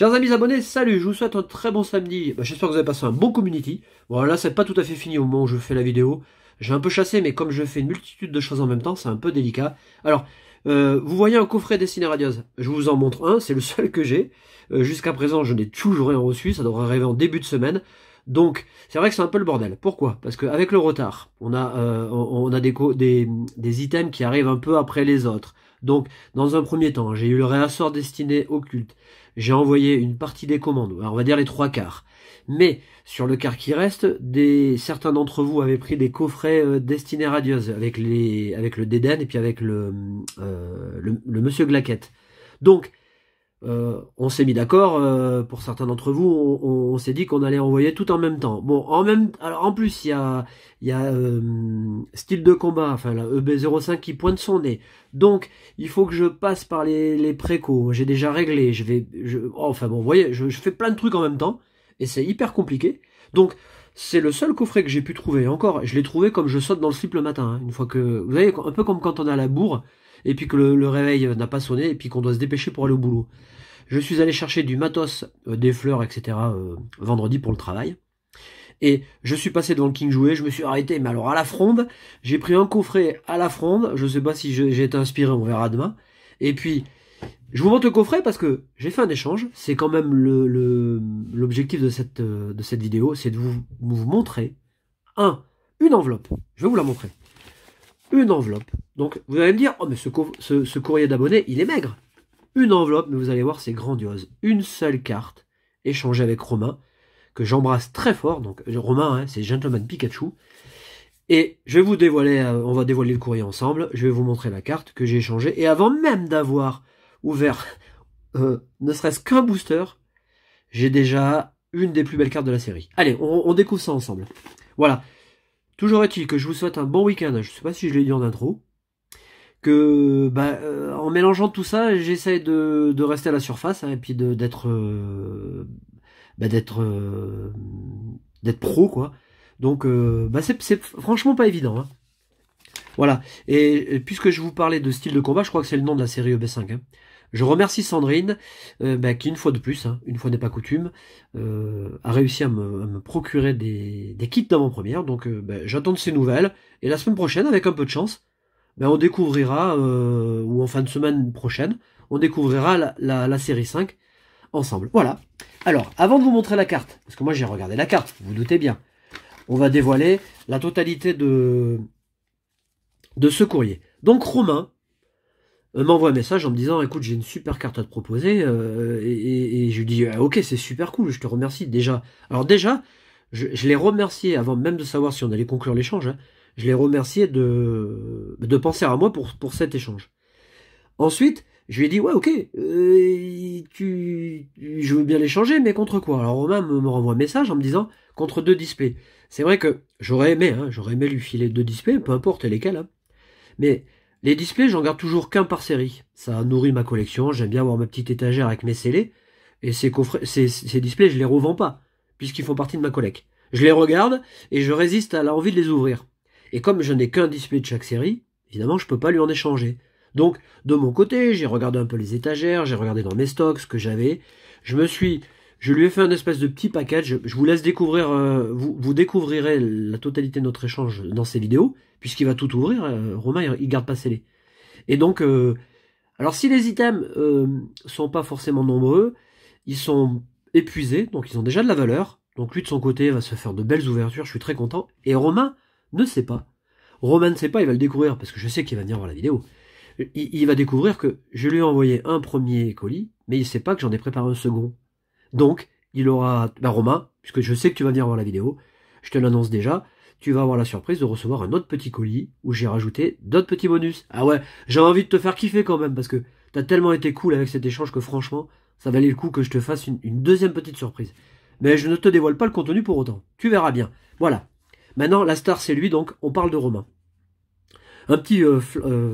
Chers amis abonnés, salut, je vous souhaite un très bon samedi. J'espère que vous avez passé un bon community. Bon là, c'est pas tout à fait fini au moment où je fais la vidéo. J'ai un peu chassé, mais comme je fais une multitude de choses en même temps, c'est un peu délicat. Alors, vous voyez un coffret dessiné Radios. Je vous en montre un, c'est le seul que j'ai. Jusqu'à présent, je n'ai toujours rien reçu, ça devrait arriver en début de semaine. Donc, c'est vrai que c'est un peu le bordel. Pourquoi? Parce qu'avec le retard, on a des items qui arrivent un peu après les autres. Donc, dans un premier temps, j'ai eu le réassort destiné au culte. J'ai envoyé une partie des commandes, on va dire les 3/4. Mais, sur le quart qui reste, certains d'entre vous avaient pris des coffrets destinés Radios, avec le Déden et puis avec le Monsieur Glaquette. Donc, on s'est mis d'accord, pour certains d'entre vous, on s'est dit qu'on allait envoyer tout en même temps. Bon, alors en plus, il y a style de combat, enfin la EB05 qui pointe son nez. Donc, il faut que je passe par les précos. J'ai déjà réglé. Enfin bon, vous voyez, je fais plein de trucs en même temps et c'est hyper compliqué. Donc, c'est le seul coffret que j'ai pu trouver. Encore, je l'ai trouvé comme je saute dans le slip le matin. Hein, une fois que, vous voyez, un peu comme quand on est à la bourre et puis que le réveil n'a pas sonné et puis qu'on doit se dépêcher pour aller au boulot. Je suis allé chercher du matos, des fleurs, etc. Vendredi pour le travail. Et je suis passé devant le King Jouet, je me suis arrêté, mais alors à la fronde, j'ai pris un coffret à la fronde, je sais pas si j'ai été inspiré, on verra demain. Et puis, je vous montre le coffret parce que j'ai fait un échange, c'est quand même l'objectif de cette vidéo, c'est de vous montrer, une enveloppe, je vais vous la montrer. Une enveloppe, donc vous allez me dire, oh mais ce courrier d'abonnés, il est maigre. Une enveloppe, mais vous allez voir, c'est grandiose. Une seule carte, échangée avec Romain, que j'embrasse très fort. Donc Romain, hein, c'est Gentleman Pikachu. Et je vais vous dévoiler, on va dévoiler le courrier ensemble. Je vais vous montrer la carte que j'ai échangée. Et avant même d'avoir ouvert ne serait-ce qu'un booster, j'ai déjà une des plus belles cartes de la série. Allez, on découvre ça ensemble. Voilà. Toujours est-il que je vous souhaite un bon week-end. Je ne sais pas si je l'ai dit en intro. Que en mélangeant tout ça, j'essaie de rester à la surface, hein, et puis d'être pro, quoi. Donc c'est franchement pas évident, hein. Voilà. Et puisque je vous parlais de style de combat, je crois que c'est le nom de la série EB5, hein. Je remercie Sandrine, qui une fois de plus, hein, une fois n'est pas coutume, a réussi à me procurer des kits d'avant-première. Donc j'attends de ses nouvelles. Et la semaine prochaine, avec un peu de chance, on découvrira, ou en fin de semaine prochaine, on découvrira la série 5 ensemble. Voilà. Alors, avant de vous montrer la carte, parce que moi j'ai regardé la carte, vous vous doutez bien, on va dévoiler la totalité de ce courrier. Donc Romain m'envoie un message en me disant, écoute, j'ai une super carte à te proposer, et je lui dis, ok, c'est super cool, je te remercie déjà. Alors déjà, je l'ai remercié avant même de savoir si on allait conclure l'échange, hein. Je l'ai remercié de penser à moi pour cet échange. Ensuite, je lui ai dit, ouais, ok, je veux bien l'échanger, mais contre quoi? Alors Romain me renvoie un message en me disant, contre 2 displays. C'est vrai que j'aurais aimé lui filer 2 displays, peu importe lesquels, hein. Mais les displays, j'en garde toujours qu'un par série. Ça nourrit ma collection, j'aime bien avoir ma petite étagère avec mes scellés, et ces displays, je les revends pas, puisqu'ils font partie de ma collecte. Je les regarde, et je résiste à l'envie de les ouvrir. Et comme je n'ai qu'un display de chaque série, évidemment, je peux pas lui en échanger. Donc, de mon côté, j'ai regardé un peu les étagères, j'ai regardé dans mes stocks ce que j'avais. Je lui ai fait un espèce de petit package. Je vous laisse découvrir, vous découvrirez la totalité de notre échange dans ces vidéos, puisqu'il va tout ouvrir. Romain, il garde pas scellé. Et donc, alors si les items sont pas forcément nombreux, ils sont épuisés, donc ils ont déjà de la valeur. Donc lui, de son côté, va se faire de belles ouvertures, je suis très content. Et Romain ne sait pas. Romain ne sait pas, il va le découvrir, parce que je sais qu'il va venir voir la vidéo. Il va découvrir que je lui ai envoyé un premier colis, mais il sait pas que j'en ai préparé un second. Donc, il aura... Romain, puisque je sais que tu vas venir voir la vidéo, je te l'annonce déjà, tu vas avoir la surprise de recevoir un autre petit colis, où j'ai rajouté d'autres petits bonus. Ah ouais, j'ai envie de te faire kiffer quand même, parce que t'as tellement été cool avec cet échange que franchement, ça valait le coup que je te fasse une deuxième petite surprise. Mais je ne te dévoile pas le contenu pour autant. Tu verras bien. Voilà. Maintenant, la star, c'est lui, donc on parle de Romain. Un petit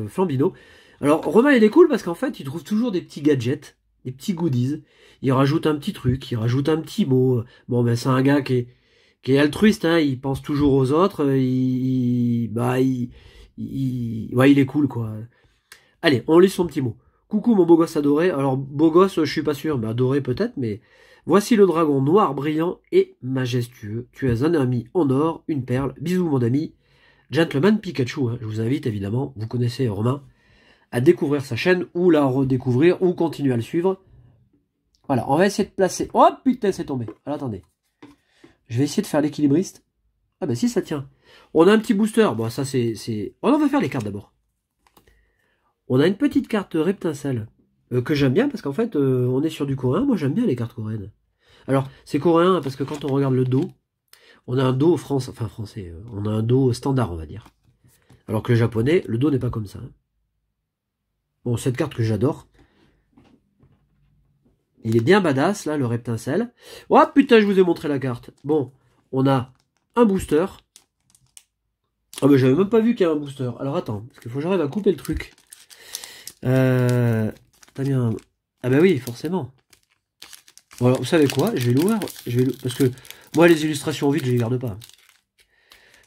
Flambino. Alors, Romain, il est cool parce qu'en fait, il trouve toujours des petits gadgets, des petits goodies. Il rajoute un petit truc, il rajoute un petit mot. Bon, c'est un gars qui est altruiste, hein, il pense toujours aux autres. Il est cool, quoi. Allez, on lit son petit mot. Coucou mon beau gosse adoré. Alors beau gosse, je suis pas sûr, mais adoré peut-être, mais voici le dragon noir, brillant et majestueux. Tu es un ami en or, une perle. Bisous mon ami. Gentleman Pikachu, hein. Je vous invite évidemment, vous connaissez Romain, à découvrir sa chaîne, ou la redécouvrir, ou continuer à le suivre. Voilà, on va essayer de placer... Oh putain, c'est tombé. Alors attendez. Je vais essayer de faire l'équilibriste. Ah bah si, ça tient. On a un petit booster. Bon, ça c'est... Oh, on va faire les cartes d'abord. On a une petite carte Reptincelle que j'aime bien parce qu'en fait, on est sur du coréen. Moi, j'aime bien les cartes coréennes. Alors, c'est coréen parce que quand on regarde le dos, on a un dos français. On a un dos standard, on va dire. Alors que le japonais, le dos n'est pas comme ça. Hein. Bon, cette carte que j'adore. Il est bien badass, là, le Reptincelle. Oh putain, je vous ai montré la carte. Bon, on a un booster. Ah mais j'avais même pas vu qu'il y avait un booster. Alors attends, parce qu'il faut que j'arrive à couper le truc. T'as bien... Ah bah oui, forcément. Bon alors, vous savez quoi? Je vais l'ouvrir. Parce que moi, les illustrations vides, je les garde pas.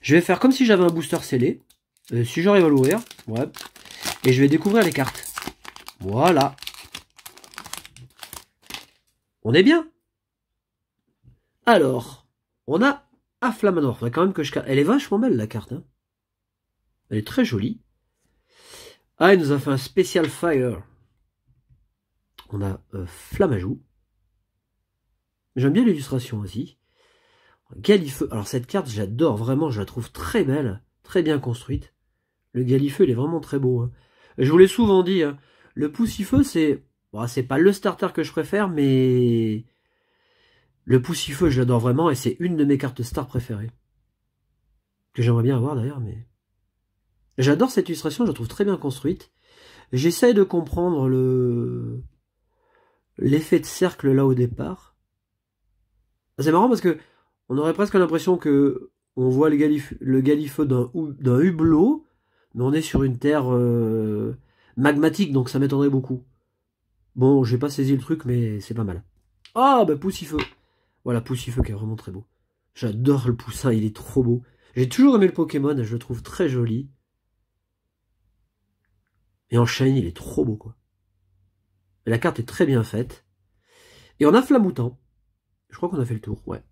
Je vais faire comme si j'avais un booster scellé. Si j'arrive à l'ouvrir. Ouais. Et je vais découvrir les cartes. Voilà. On est bien. Alors, on a Afflamanor. Faudrait quand même que je... Elle est vachement belle, la carte. Hein. Elle est très jolie. Ah, il nous a fait un spécial fire. On a Flamajou. J'aime bien l'illustration aussi. Galifeu. Alors cette carte, j'adore vraiment. Je la trouve très belle. Très bien construite. Le Galifeu, il est vraiment très beau. Hein. Je vous l'ai souvent dit. Hein, le Poussifeu, c'est... Bon, c'est pas le starter que je préfère, mais... Le Poussifeu, je l'adore vraiment. Et c'est une de mes cartes star préférées. Que j'aimerais bien avoir d'ailleurs, mais... J'adore cette illustration, je la trouve très bien construite. J'essaye de comprendre l'effet de cercle là au départ. C'est marrant parce que on aurait presque l'impression que on voit le Galifeu d'un hublot, mais on est sur une terre magmatique, donc ça m'étonnerait beaucoup. Bon, j'ai pas saisi le truc, mais c'est pas mal. Ah, bah Poussifeu. Voilà, Poussifeu qui est vraiment très beau. J'adore le poussin, il est trop beau. J'ai toujours aimé le Pokémon, je le trouve très joli. Et en shiny, il est trop beau, quoi. Et la carte est très bien faite. Et on a Flamoutant. Je crois qu'on a fait le tour, ouais.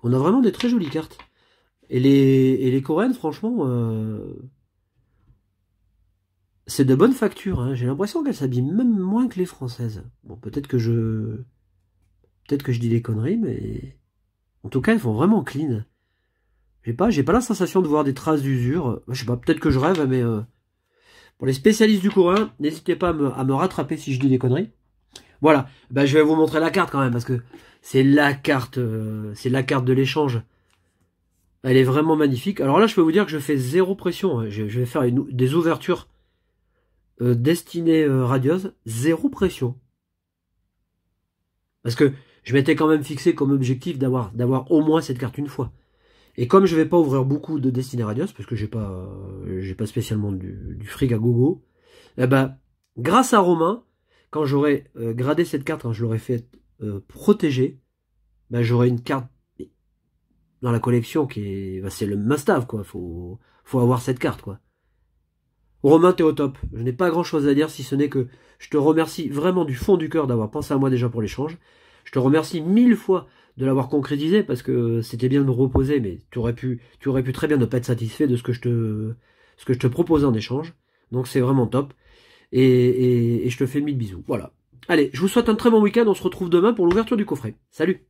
On a vraiment des très jolies cartes. Et les coréennes, franchement, c'est de bonne facture. Hein. J'ai l'impression qu'elles s'habillent même moins que les françaises. Bon, peut-être que je dis des conneries, mais... En tout cas, elles font vraiment clean. J'ai pas la sensation de voir des traces d'usure. Je sais pas, peut-être que je rêve, mais... Pour les spécialistes du coréen, n'hésitez pas à me rattraper si je dis des conneries. Voilà, ben, je vais vous montrer la carte quand même, parce que c'est la carte de l'échange. Elle est vraiment magnifique. Alors là, je peux vous dire que je fais zéro pression. Hein. Je vais faire des ouvertures destinées radieuses. Zéro pression. Parce que je m'étais quand même fixé comme objectif d'avoir au moins cette carte une fois. Et comme je vais pas ouvrir beaucoup de destinées radieuses, parce que j'ai pas spécialement du fric à gogo, eh ben, grâce à Romain, quand j'aurai gradé cette carte, quand je l'aurai fait protéger, ben, j'aurai une carte dans la collection qui est... Ben, c'est le must-have, quoi. Faut avoir cette carte, quoi. Romain, t'es au top. Je n'ai pas grand-chose à dire, si ce n'est que je te remercie vraiment du fond du cœur d'avoir pensé à moi déjà pour l'échange. Je te remercie 1000 fois de l'avoir concrétisé, parce que c'était bien de me reposer, mais tu aurais pu très bien ne pas être satisfait de ce que je te proposais en échange. Donc c'est vraiment top. Et je te fais 1000 bisous. Voilà. Allez, je vous souhaite un très bon week-end. On se retrouve demain pour l'ouverture du coffret. Salut!